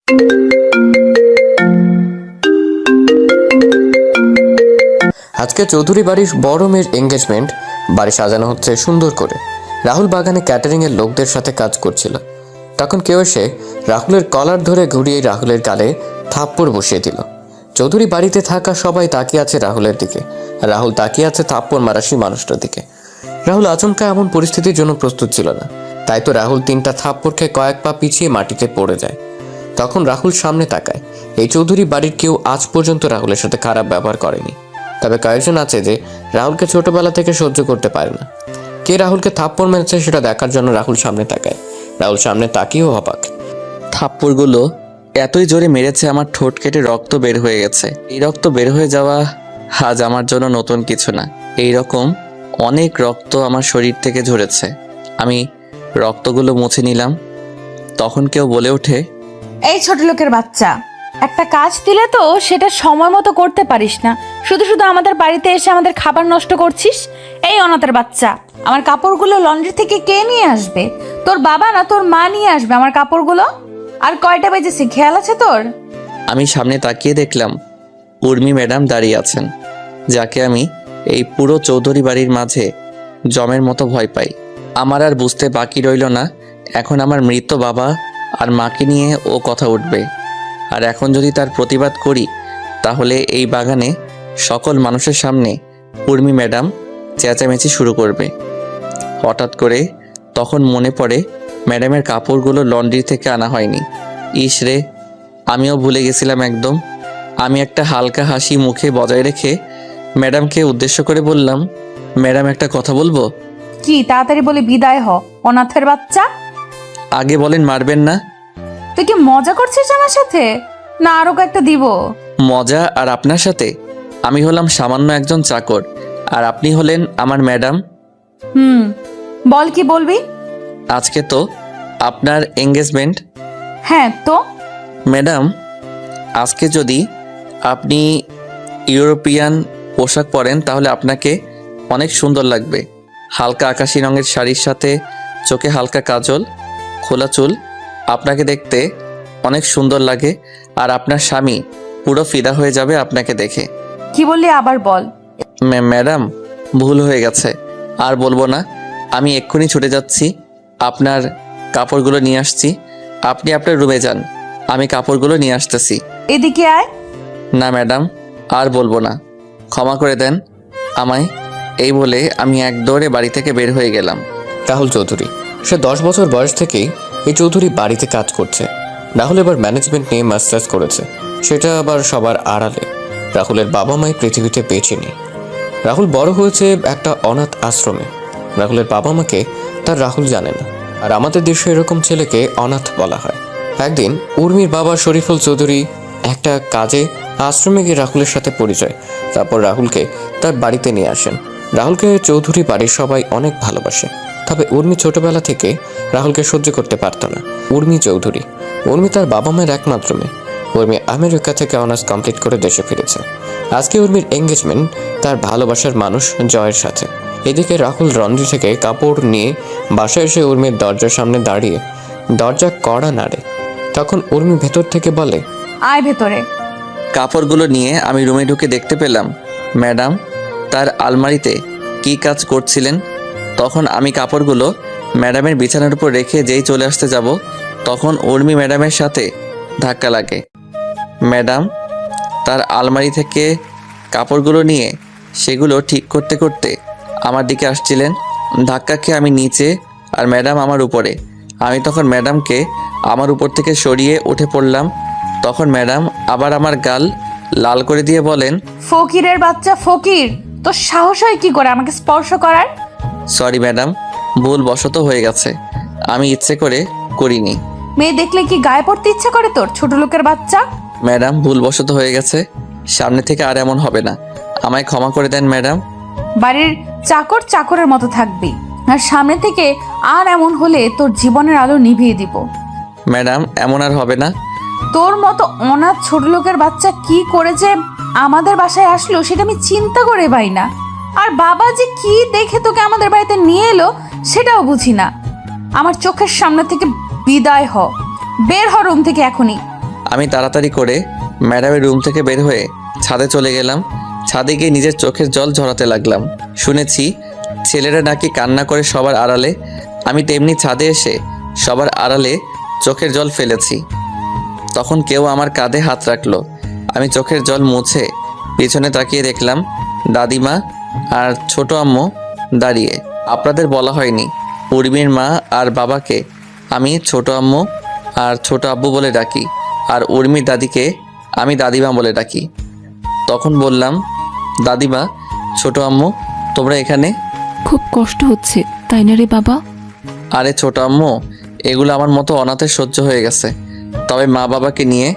আজকে চৌধুরী বাড়ির বড় মেয়ের এঙ্গেজমেন্ট। বাড়ি সাজানো হচ্ছে সুন্দর করে। রাহুল বাগানে ক্যাটারিং এর লোকদের সাথে কাজ করছিল। তখন কেউ এসে রাহুলের কলার ধরে ঘুরিয়ে রাহুলের গালে থাপ্পড় বসিয়ে দিল। চৌধুরী বাড়িতে থাকা সবাই তাকিয়ে আছে রাহুলের দিকে। রাহুল তাকিয়ে আছে থাপ্পড় মারা সেই মানুষটার দিকে। রাহুল আচমকা এমন পরিস্থিতির জন্য প্রস্তুত ছিল না, তাই তো রাহুল 3টা থাপ্পড় খেয়ে কয়েক পা পিছিয়ে মাটিতে পড়ে যায়। তখন রাহুল সামনে তাকায়। এই চৌধুরী বাড়ির কেউ আজ পর্যন্ত রাহুলের সাথে খারাপ ব্যবহার করেনি, তবে কয়েকজন আছে যে রাহুলকে ছোটবেলা থেকে সহ্য করতে পারে না। কে রাহুলকে থাপ্পড় মেরেছে সেটা দেখার জন্য রাহুল সামনে তাকায়। রাহুল সামনে তাকিয়েও অবাক। থাপ্পড়গুলো এতই জোরে মেরেছে আমার ঠোঁট কেটে রক্ত বের হয়ে গেছে। এই রক্ত বের হয়ে যাওয়া আজ আমার জন্য নতুন কিছু না। এই রকম অনেক রক্ত আমার শরীর থেকে ঝরেছে। আমি রক্তগুলো মুছে নিলাম। তখন কেউ বলে ওঠে, এই ছোট লোকের বাচ্চা, একটা কাজ দিলে তো সেটা সময় মতো করতে পারিস না, শুধু শুধু আমাদের বাড়িতে এসে আমাদের খাবার নষ্ট করছিস। এই অনাথের বাচ্চা, আমার কাপড়গুলো লন্ড্রি থেকে কে নিয়ে আসবে? তোর বাবা না তোর মা নিয়ে আসবে আমার কাপড়গুলো। আর কয়টা বেজেছে খেয়াল আছে তোর? আমি সামনে তাকিয়ে দেখলাম উর্মি ম্যাডাম দাঁড়িয়ে আছেন, যাকে আমি এই পুরো চৌধুরী বাড়ির মাঝে জমের মতো ভয় পাই। আমার আর বুঝতে বাকি রইল না, এখন আমার মৃত বাবা আর মাকে নিয়ে ও কথা উঠবে। আর এখন যদি তার প্রতিবাদ করি তাহলে এই বাগানে সকল মানুষের সামনে উর্মি ম্যাডাম চেঁচামেচি শুরু করবে। হঠাৎ করে তখন মনে পড়ে ম্যাডামের কাপড়গুলো লন্ড্রি থেকে আনা হয়নি। ইস রে, আমিও ভুলে গেছিলাম একদম। আমি একটা হালকা হাসি মুখে বজায় রেখে ম্যাডামকে উদ্দেশ্য করে বললাম, ম্যাডাম একটা কথা বলবো? কি, তাড়াতাড়ি বলে বিদায় হ অনাথের বাচ্চা। আগে বলেন মারবেন না। তুই কি মজা করছিস আমার সাথে, না আরো একটা দিব? মজা আর আপনার সাথে? আমি হলাম সামান্য একজন চাকর, আর আপনি হলেন আমার ম্যাডাম। বল, কি বলবি? আজকে তো আপনার এঙ্গেজমেন্ট। হ্যাঁ তো। ম্যাডাম, আজকে যদি আপনি ইউরোপিয়ান পোশাক পরেন তাহলে আপনাকে অনেক সুন্দর লাগবে। হালকা আকাশি রঙের শাড়ির সাথে চোখে হালকা কাজল, খোলা চুল, আপনাকে দেখতে অনেক সুন্দর লাগে। আর আপনার স্বামী পুরো ফিদা হয়ে যাবে আপনাকে দেখে। কি বললি আবার বল। ম্যাডাম, ভুল হয়ে গেছে, আর বলবো না। আমি এক্ষুনি ছুটে যাচ্ছি, আপনার কাপড়গুলো নিয়ে আসছি। আপনি আপনার রুমে যান, আমি কাপড়গুলো নিয়ে আসতেছি। এদিকে আয়। না ম্যাডাম, আর বলবো না, ক্ষমা করে দেন আমায়। এই বলে আমি এক দৌড়ে বাড়ি থেকে বের হয়ে গেলাম। রাহুল চৌধুরী, সে 10 বছর বয়স থেকেই এই চৌধুরী বাড়িতে কাজ করছে। রাহুল এবার ম্যানেজমেন্ট নিয়ে মাস্টার্স করেছে, সেটা আবার সবার আড়ালে। রাহুলের বাবা মাই পৃথিবীতে বেঁচে নেই। রাহুল বড় হয়েছে একটা অনাথ আশ্রমে। রাহুলের বাবা মাকে তার রাহুল জানে না, আর আমাদের দেশে এরকম ছেলেকে অনাথ বলা হয়। একদিন উর্মির বাবা শরীফুল চৌধুরী একটা কাজে আশ্রমে গিয়ে রাহুলের সাথে পরিচয়। তারপর রাহুলকে তার বাড়িতে নিয়ে আসেন। রাহুলকে চৌধুরী বাড়ির সবাই অনেক ভালোবাসে, তবে উর্মি ছোটবেলা থেকে রাহুলকে সহ্য করতে পারত না। উর্মি চৌধুরী, উর্মি তার বাবা মায়ের একমাত্র মেয়ে। উর্মি আমেরিকা থেকে অনার্স কমপ্লিট করে দেশে ফিরেছে। আজকে উর্মির এঙ্গেজমেন্ট তার ভালোবাসার মানুষ জয়ের সাথে। এদিকে রাহুল লন্ড্রি থেকে কাপড় নিয়ে বাসায় এসে উর্মির দরজার সামনে দাঁড়িয়ে দরজা কড়া নাড়ে। তখন উর্মি ভেতর থেকে বলে, আয় ভেতরে। কাপড়গুলো নিয়ে আমি রুমে ঢুকে দেখতে পেলাম ম্যাডাম তার আলমারিতে কি কাজ করছিলেন। তখন আমি কাপড়গুলো ম্যাডামের বিছানার উপর রেখে যেই চলে আসতে যাব, তখন উর্মি ম্যাডামের সাথে ধাক্কা লাগে। ম্যাডাম তার আলমারি থেকে কাপড়গুলো নিয়ে সেগুলো ঠিক করতে করতে আমার দিকে আসছিলেন। ধাক্কা খেয়ে আমি নিচে আর ম্যাডাম আমার উপরে। আমি তখন ম্যাডামকে আমার উপর থেকে সরিয়ে উঠে পড়লাম। তখন ম্যাডাম আবার আমার গাল লাল করে দিয়ে বলেন, ফকিরের বাচ্চা ফকির, তোর সাহস হয় কি করে আমাকে স্পর্শ করার? সরি ম্যাডাম, ভুল বশত হয়ে গেছে, আমি ইচ্ছে করে করিনি। মেয়ে দেখলে কি গায়ে পড়তে ইচ্ছা করে তোর, ছোট লোকের বাচ্চা? ম্যাডাম, ভুল বশত হয়ে গেছে, সামনে থেকে আর এমন হবে না, আমায় ক্ষমা করে দেন ম্যাডাম। বাড়ির চাকর চাকরের মতো থাকবি, আর সামনে থেকে আর এমন হলে তোর জীবনের আলো নিভিয়ে দিব। ম্যাডাম, এমন আর হবে না। তোর মতো অনাথ ছোট লোকের বাচ্চা কি করে যে আমাদের বাসায় আসলো সেটা আমি চিন্তা করে পাই না। আর বাবা যে কি দেখে তোকে আমাদের বাড়িতে নিয়ে এলো সেটাও বুঝি না। আমার চোখের সামনে থেকে বিদায় হ, বের হ রুম থেকে এখনই। আমি তাড়াতাড়ি করে ম্যাডামের রুম থেকে বের হয়ে ছাদে চলে গেলাম। ছাদে গিয়ে নিজের চোখের জল ঝরাতে লাগলাম। শুনেছি ছেলেরা নাকি কান্না করে সবার আড়ালে, আমি তেমনি ছাদে এসে সবার আড়ালে চোখের জল ফেলেছি। তখন কেউ আমার কাঁধে হাত রাখলো। আমি চোখের জল মুছে পিছনে তাকিয়ে দেখলাম দাদিমা আর ছোট আম্মু দাঁড়িয়ে। আপনাদের বলা হয়নি, উর্মির মা আর বাবাকে আমি ছোট আম্মু আর ছোট আব্বু বলে ডাকি, আর উর্মির দাদিকে আমি দাদিমা বলে ডাকি। তখন বললাম, দাদিমা, ছোট আম্মু, তোমরা এখানে? খুব কষ্ট হচ্ছে তাই না রে বাবা? আরে ছোট আম্মু, এগুলো আমার মতো অনাথের সহ্য হয়ে গেছে, তবে মা বাবাকে নিয়ে